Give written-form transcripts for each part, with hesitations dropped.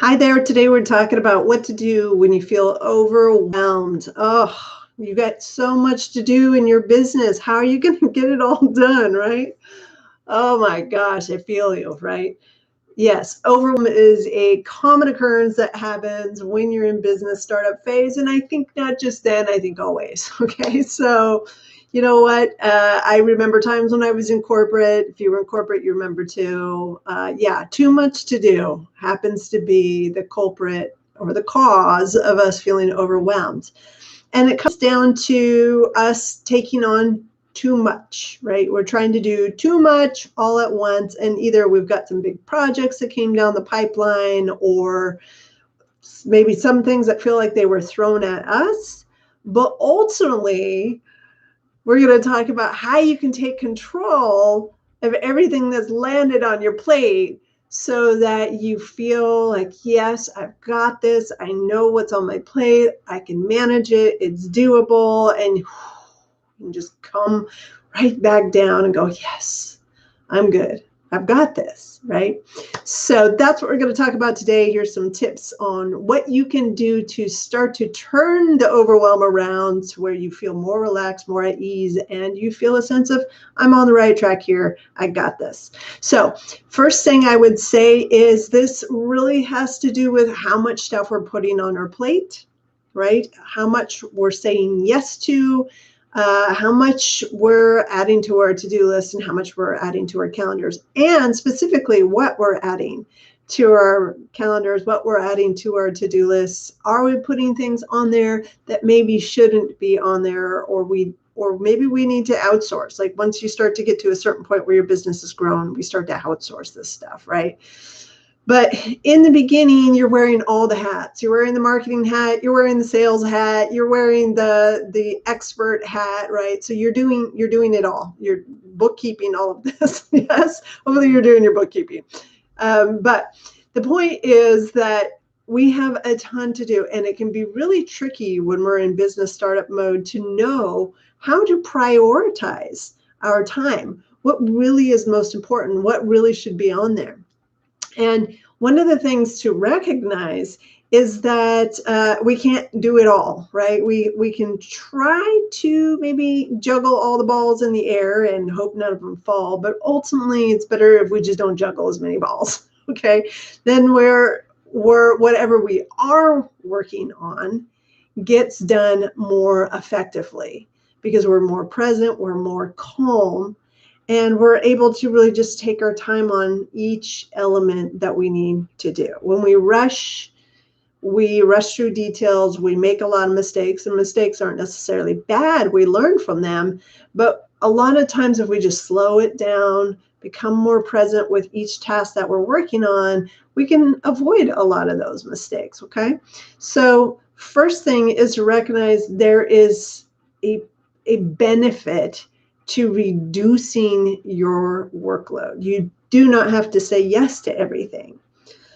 Hi there. Today we're talking about what to do when you feel overwhelmed. Oh, you got so much to do in your business. How are you going to get it all done, right? Oh my gosh, I feel you, right? Yes, overwhelm is a common occurrence that happens when you're in business startup phase. And I think not just then, I think always. Okay. So, you know what? I remember times when I was in corporate. If you were in corporate, you remember too. Yeah, too much to do happens to be the culprit or the cause of us feeling overwhelmed. And it comes down to us taking on too much, right? We're trying to do too much all at once. And either we've got some big projects that came down the pipeline, or maybe some things that feel like they were thrown at us. But ultimately, we're going to talk about how you can take control of everything that's landed on your plate so that you feel like, yes, I've got this. I know what's on my plate. I can manage it. It's doable. And you can just come right back down and go, yes, I'm good. I've got this, right? So that's what we're going to talk about today. Here's some tips on what you can do to start to turn the overwhelm around to where you feel more relaxed, more at ease, and you feel a sense of, I'm on the right track here. I got this. So first thing I would say is this really has to do with how much stuff we're putting on our plate, right? How much we're saying yes to, how much we're adding to our to-do list, and how much we're adding to our calendars, and specifically what we're adding to our calendars, what we're adding to our to-do lists. Are we putting things on there that maybe shouldn't be on there, or maybe we need to outsource? Like once you start to get to a certain point where your business has grown, we start to outsource this stuff, right? But in the beginning, you're wearing all the hats. You're wearing the marketing hat, you're wearing the sales hat, you're wearing the expert hat, right? So you're doing it all. You're bookkeeping all of this. Yes, hopefully you're doing your bookkeeping. But the point is that we have a ton to do, and it can be really tricky when we're in business startup mode to know how to prioritize our time. What really is most important? What really should be on there? And one of the things to recognize is that we can't do it all, right? We can try to maybe juggle all the balls in the air and hope none of them fall, but ultimately it's better if we just don't juggle as many balls, okay? Then whatever we are working on gets done more effectively because we're more present, we're more calm, and we're able to really just take our time on each element that we need to do. When we rush through details, we make a lot of mistakes, and mistakes aren't necessarily bad. We learn from them, but a lot of times if we just slow it down, become more present with each task that we're working on, we can avoid a lot of those mistakes, okay? So first thing is to recognize there is a benefit to reducing your workload. You do not have to say yes to everything.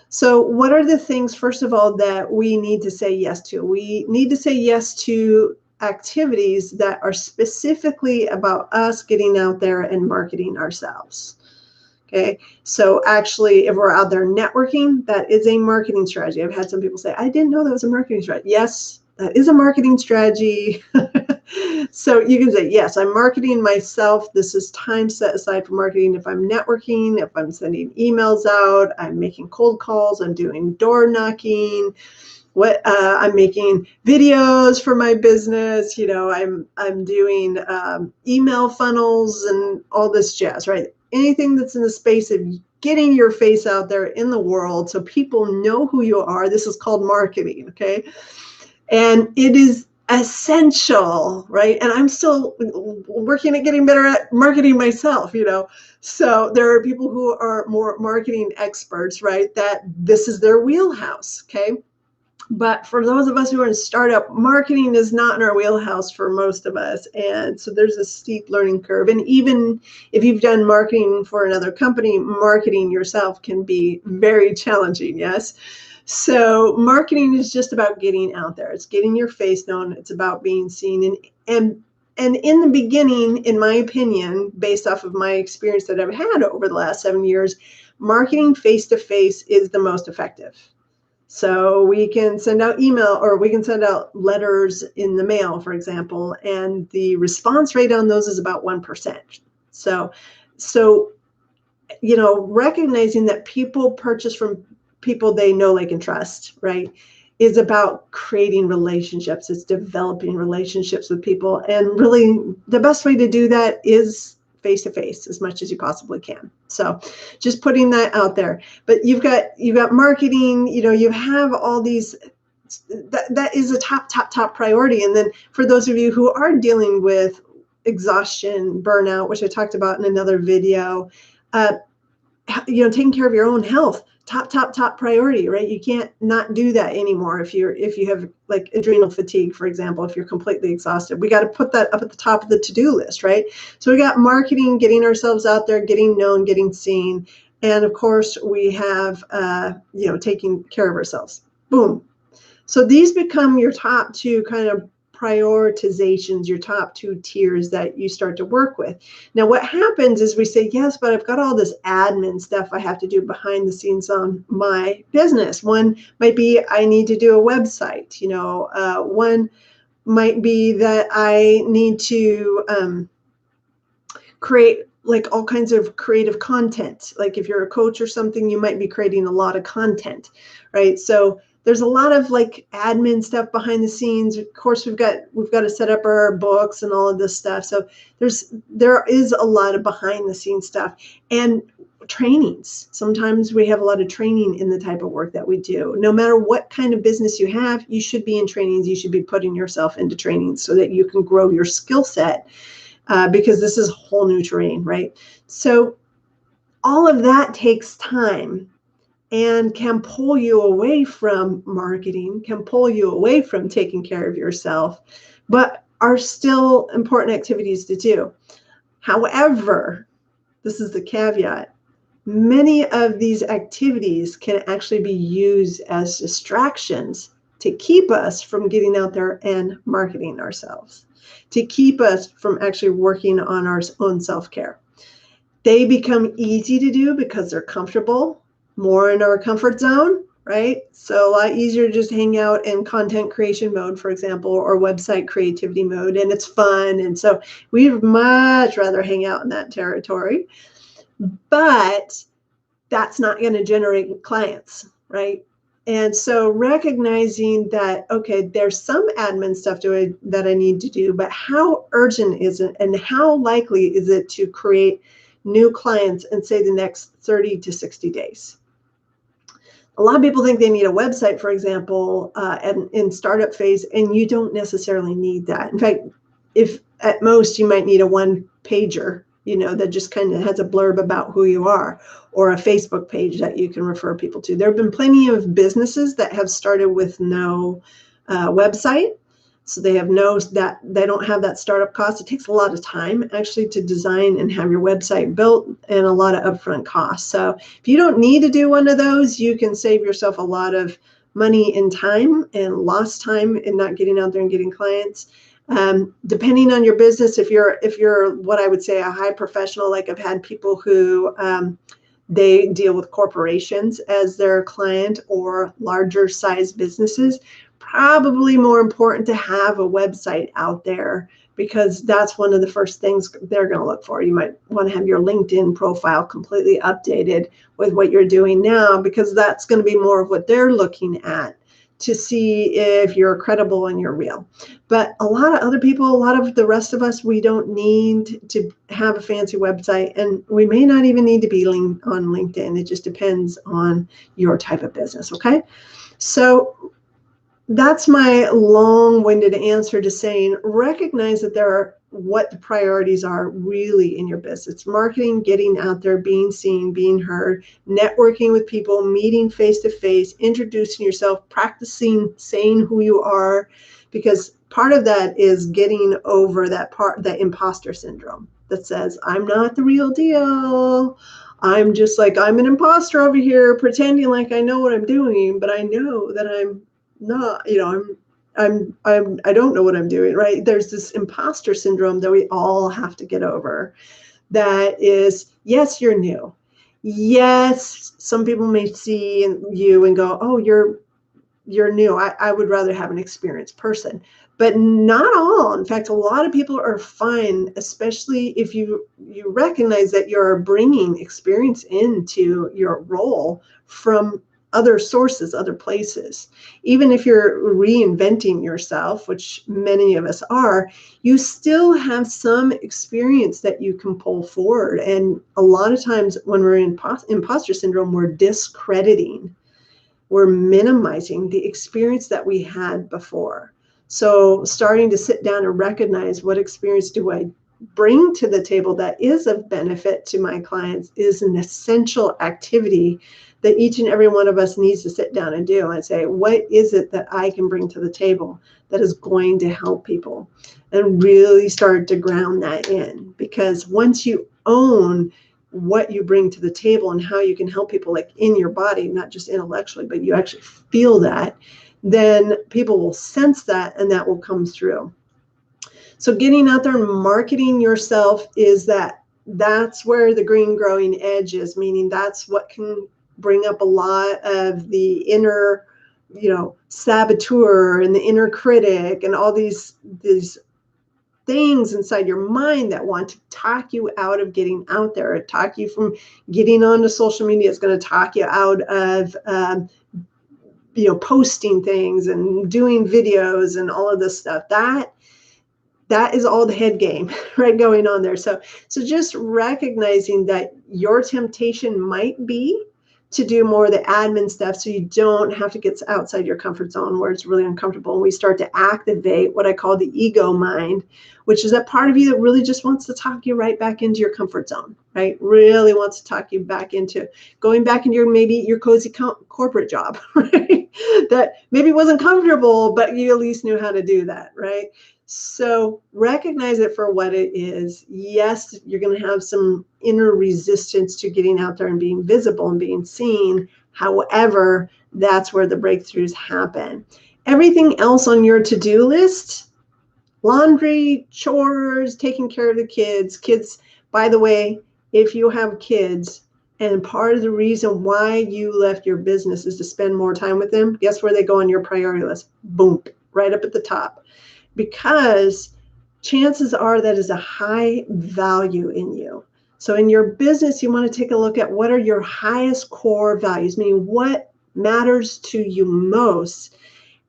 So what are the things, first of all, that we need to say yes to? We need to say yes to activities that are specifically about us getting out there and marketing ourselves. Okay, so actually, if we're out there networking, that is a marketing strategy. I've had some people say, I didn't know that was a marketing strategy. Yes, that is a marketing strategy. So you can say, yes, I'm marketing myself. This is time set aside for marketing. If I'm networking, if I'm sending emails out, I'm making cold calls, I'm doing door knocking, I'm making videos for my business, I'm doing email funnels and all this jazz, right? Anything that's in the space of getting your face out there in the world so people know who you are. This is called marketing, okay? And it is essential, right? And I'm still working at getting better at marketing myself, So there are people who are more marketing experts, right? That this is their wheelhouse, okay? But for those of us who are in startup, marketing is not in our wheelhouse for most of us. And so there's a steep learning curve. And even if you've done marketing for another company, marketing yourself can be very challenging, yes? So marketing is just about getting out there. It's getting your face known. It's about being seen. And in the beginning, in my opinion, based off of my experience that I've had over the last 7 years, marketing face-to-face is the most effective. So we can send out email, or we can send out letters in the mail, for example, and the response rate on those is about 1%. So recognizing that people purchase from people they know, like, and trust, right, is about creating relationships. It's developing relationships with people. And really, the best way to do that is face to face as much as you possibly can. So just putting that out there. But you've got marketing, you have all these, that is a top priority. And then for those of you who are dealing with exhaustion, burnout, which I talked about in another video, taking care of your own health, top priority, right? You can't not do that anymore if you have, like, adrenal fatigue, for example. If you're completely exhausted, we got to put that up at the top of the to-do list, right? So we got marketing, getting ourselves out there, getting known, getting seen, and of course we have taking care of ourselves. Boom. So these become your top two kind of prioritizations, your top two tiers that you start to work with. Now, what happens is we say, yes, but I've got all this admin stuff I have to do behind the scenes on my business. One might be I need to do a website. One might be that I need to create, like, all kinds of creative content. Like, if you're a coach or something, you might be creating a lot of content, right? So there's a lot of, like, admin stuff behind the scenes. Of course, we've got to set up our books and all of this stuff. So there is a lot of behind the scenes stuff, and trainings. Sometimes we have a lot of training in the type of work that we do. No matter what kind of business you have, you should be in trainings. You should be putting yourself into trainings so that you can grow your skill set, because this is whole new terrain, right? So all of that takes time and can pull you away from marketing, can pull you away from taking care of yourself, but are still important activities to do. However, this is the caveat, many of these activities can actually be used as distractions to keep us from getting out there and marketing ourselves, to keep us from actually working on our own self-care. They become easy to do because they're comfortable, more in our comfort zone, right? So a lot easier to just hang out in content creation mode, for example, or website creativity mode, and it's fun. And so we'd much rather hang out in that territory. But that's not going to generate clients, right? And so recognizing that, okay, there's some admin stuff that I need to do, but how urgent is it, and how likely is it to create new clients in, say, the next 30 to 60 days? A lot of people think they need a website, for example, and in startup phase, and you don't necessarily need that. In fact, if at most you might need a one pager, that just kind of has a blurb about who you are, or a Facebook page that you can refer people to. There have been plenty of businesses that have started with no website. So they don't have that startup cost. It takes a lot of time actually to design and have your website built, and a lot of upfront costs. So if you don't need to do one of those, you can save yourself a lot of money and time, and lost time in not getting out there and getting clients. Depending on your business, if you're what I would say a high professional, like I've had people who they deal with corporations as their client, or larger size businesses, probably more important to have a website out there, because that's one of the first things they're going to look for. You might want to have your LinkedIn profile completely updated with what you're doing now, because that's going to be more of what they're looking at to see if you're credible and you're real. But a lot of other people, a lot of the rest of us, we don't need to have a fancy website, and we may not even need to be on LinkedIn. It just depends on your type of business, okay? So that's my long-winded answer to saying, recognize that there are what the priorities are really in your business. Marketing, getting out there, being seen, being heard, networking with people, meeting face-to-face, introducing yourself, practicing saying who you are, because part of that is getting over that imposter syndrome that says, I'm not the real deal. I'm an imposter over here pretending like I know what I'm doing, but I know that I'm not, I don't know what I'm doing, right? There's this imposter syndrome that we all have to get over. That is, yes, you're new. Yes, some people may see you and go, oh, you're you're new. I would rather have an experienced person, but not all. In fact, a lot of people are fine, especially if you recognize that you're bringing experience into your role from other sources, other places. Even if you're reinventing yourself, which many of us are, you still have some experience that you can pull forward. And a lot of times when we're in imposter syndrome, we're discrediting, we're minimizing the experience that we had before. So starting to sit down and recognize, what experience do I bring to the table that is of benefit to my clients, is an essential activity that each and every one of us needs to sit down and do, and say, what is it that I can bring to the table that is going to help people? And really start to ground that in, because once you own what you bring to the table and how you can help people, like in your body, not just intellectually, but you actually feel that, then people will sense that, and that will come through. So getting out there and marketing yourself that's where the green growing edge is, meaning that's what can bring up a lot of the inner, saboteur and the inner critic and all these things inside your mind that want to talk you out of getting out there, talk you from getting onto social media. It's going to talk you out of posting things and doing videos and all of this stuff. That is all the head game, right, going on there. So just recognizing that your temptation might be to do more of the admin stuff, so you don't have to get outside your comfort zone where it's really uncomfortable. And we start to activate what I call the ego mind, which is that part of you that really just wants to talk you right back into your comfort zone, right? Really wants to talk you back into going back into maybe your cozy corporate job, right? That maybe wasn't comfortable, but you at least knew how to do that, right? So recognize it for what it is. Yes, you're going to have some inner resistance to getting out there and being visible and being seen. However, that's where the breakthroughs happen. Everything else on your to-do list, laundry, chores, taking care of the kids. Kids, by the way, if you have kids and part of the reason why you left your business is to spend more time with them, guess where they go on your priority list? Boom, right up at the top. Because chances are that is a high value in you. So in your business, you want to take a look at what are your highest core values, meaning what matters to you most,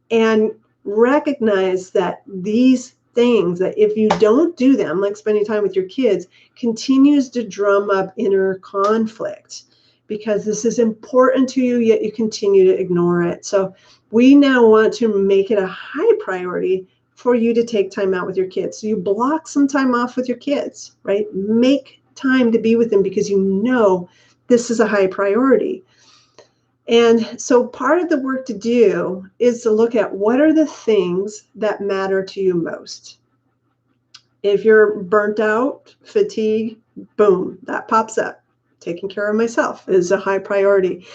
and recognize that these things, that if you don't do them, like spending time with your kids, continues to drum up inner conflict, because this is important to you, yet you continue to ignore it. So we now want to make it a high priority for you to take time out with your kids. So you block some time off with your kids, right? Make time to be with them because you know this is a high priority. And so part of the work to do is to look at what are the things that matter to you most. If you're burnt out, fatigued, boom, that pops up. Taking care of myself is a high priority.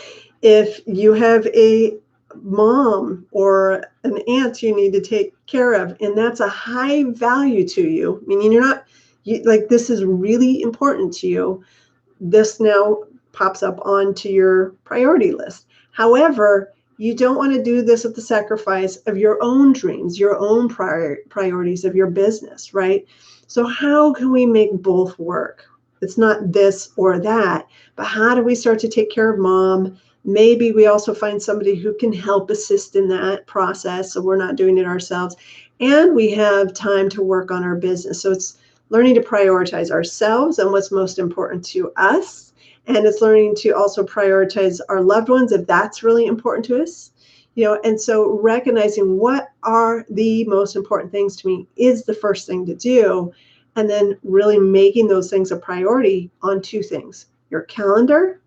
If you have a mom or an aunt you need to take care of, and that's a high value to you, meaning like this is really important to you, this now pops up onto your priority list. However, you don't want to do this at the sacrifice of your own dreams, your own priorities of your business, right? So how can we make both work? It's not this or that, but how do we start to take care of mom? Maybe we also find somebody who can help assist in that process, so we're not doing it ourselves. And we have time to work on our business. So it's learning to prioritize ourselves and what's most important to us. And it's learning to also prioritize our loved ones if that's really important to us. And so recognizing what are the most important things to me is the first thing to do. And then really making those things a priority on two things: your calendar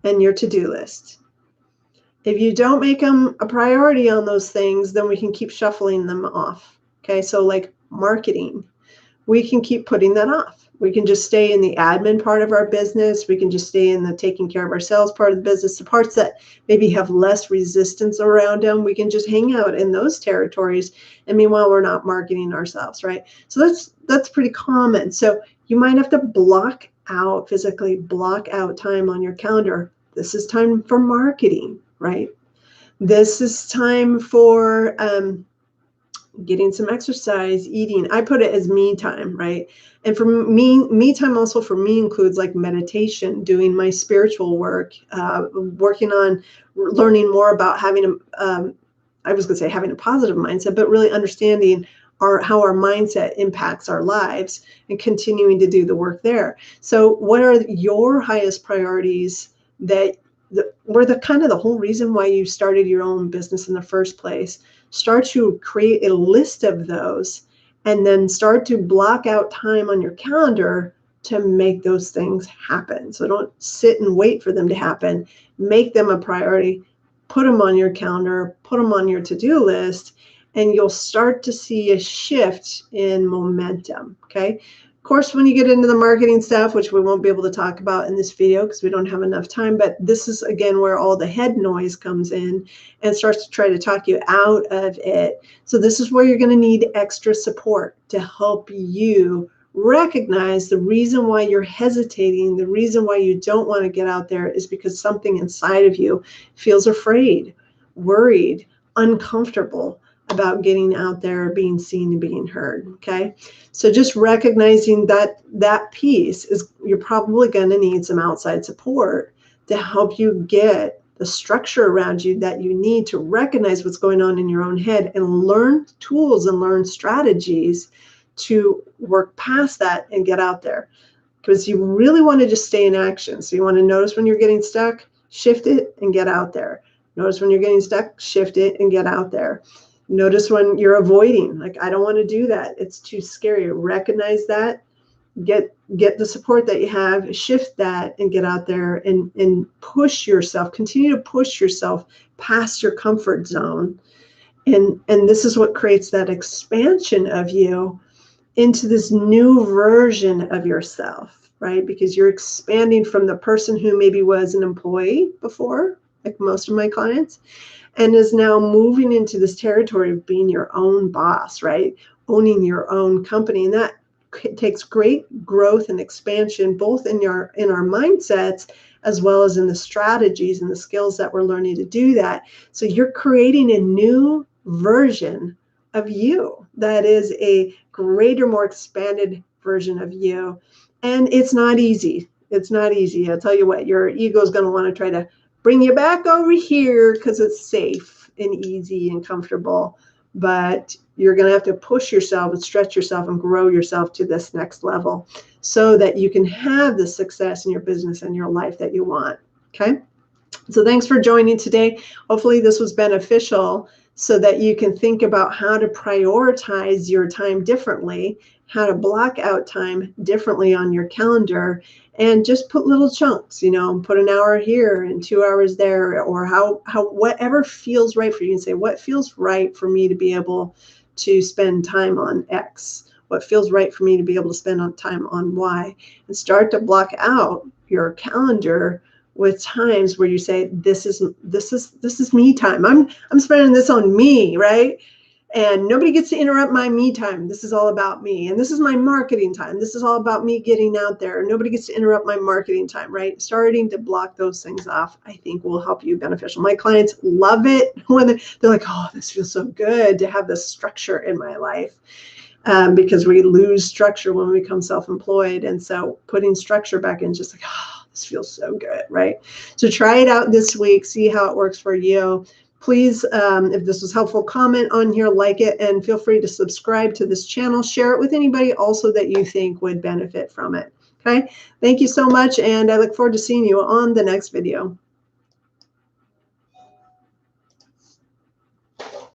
and your to-do list. If you don't make them a priority on those things, then we can keep shuffling them off. Okay, so like marketing, we can keep putting that off. We can just stay in the admin part of our business. We can just stay in the taking care of ourselves part of the business. The parts that maybe have less resistance around them, we can just hang out in those territories. And meanwhile, we're not marketing ourselves, right? So that's pretty common. So you might have to physically block out time on your calendar. This is time for marketing, right? This is time for getting some exercise, eating. I put it as me time, right? And for me time also for me includes like meditation, doing my spiritual work, working on learning more about having I was going to say having a positive mindset, but really understanding how our mindset impacts our lives and continuing to do the work there. So what are your highest priorities that were the kind of the whole reason why you started your own business in the first place? Start to create a list of those and then start to block out time on your calendar to make those things happen. So don't sit and wait for them to happen. Make them a priority. Put them on your calendar, put them on your to-do list, and you'll start to see a shift in momentum. Okay. Of course, when you get into the marketing stuff, which we won't be able to talk about in this video because we don't have enough time, but this is again where all the head noise comes in and starts to try to talk you out of it. So this is where you're going to need extra support to help you recognize the reason why you're hesitating, the reason why you don't want to get out there is because something inside of you feels afraid, worried, uncomfortable about getting out there, being seen and being heard. Okay. So just recognizing that piece is you're probably going to need some outside support to help you get the structure around you that you need to recognize what's going on in your own head and learn tools and learn strategies to work past that and get out there. Because you really want to just stay in action. So you want to notice when you're getting stuck, shift it and get out there. Notice when you're getting stuck, shift it and get out there. Notice when you're avoiding, like, I don't want to do that. It's too scary. Recognize that, get the support that you have, shift that and get out there and push yourself, continue to push yourself past your comfort zone. And this is what creates that expansion of you into this new version of yourself, right? Because you're expanding from the person who maybe was an employee before, like most of my clients, and is now moving into this territory of being your own boss, right? Owning your own company. And that takes great growth and expansion, both in our mindsets, as well as in the strategies and the skills that we're learning to do that. So you're creating a new version of you that is a greater, more expanded version of you. And it's not easy. It's not easy. I'll tell you what, your ego is going to want to try to bring you back over here because it's safe and easy and comfortable. But you're going to have to push yourself and stretch yourself and grow yourself to this next level so that you can have the success in your business and your life that you want. Okay. So thanks for joining today. Hopefully this was beneficial so that you can think about how to prioritize your time differently, how to block out time differently on your calendar, and just put little chunks, put an hour here and 2 hours there, or how whatever feels right for you. And say, what feels right for me to be able to spend time on X? What feels right for me to be able to spend time on Y? And start to block out your calendar with times where you say, this is me time. I'm spending this on me, right? And nobody gets to interrupt my me time. This is all about me. And this is my marketing time. This is all about me getting out there. Nobody gets to interrupt my marketing time, right? Starting to block those things off, I think, will help you beneficial. My clients love it when they're like, oh, this feels so good to have this structure in my life. Because we lose structure when we become self-employed. And so putting structure back in, just like, oh, this feels so good, right? So try it out this week. See how it works for you. Please, if this was helpful, comment on here, like it, and feel free to subscribe to this channel. Share it with anybody also that you think would benefit from it. Okay, thank you so much, and I look forward to seeing you on the next video.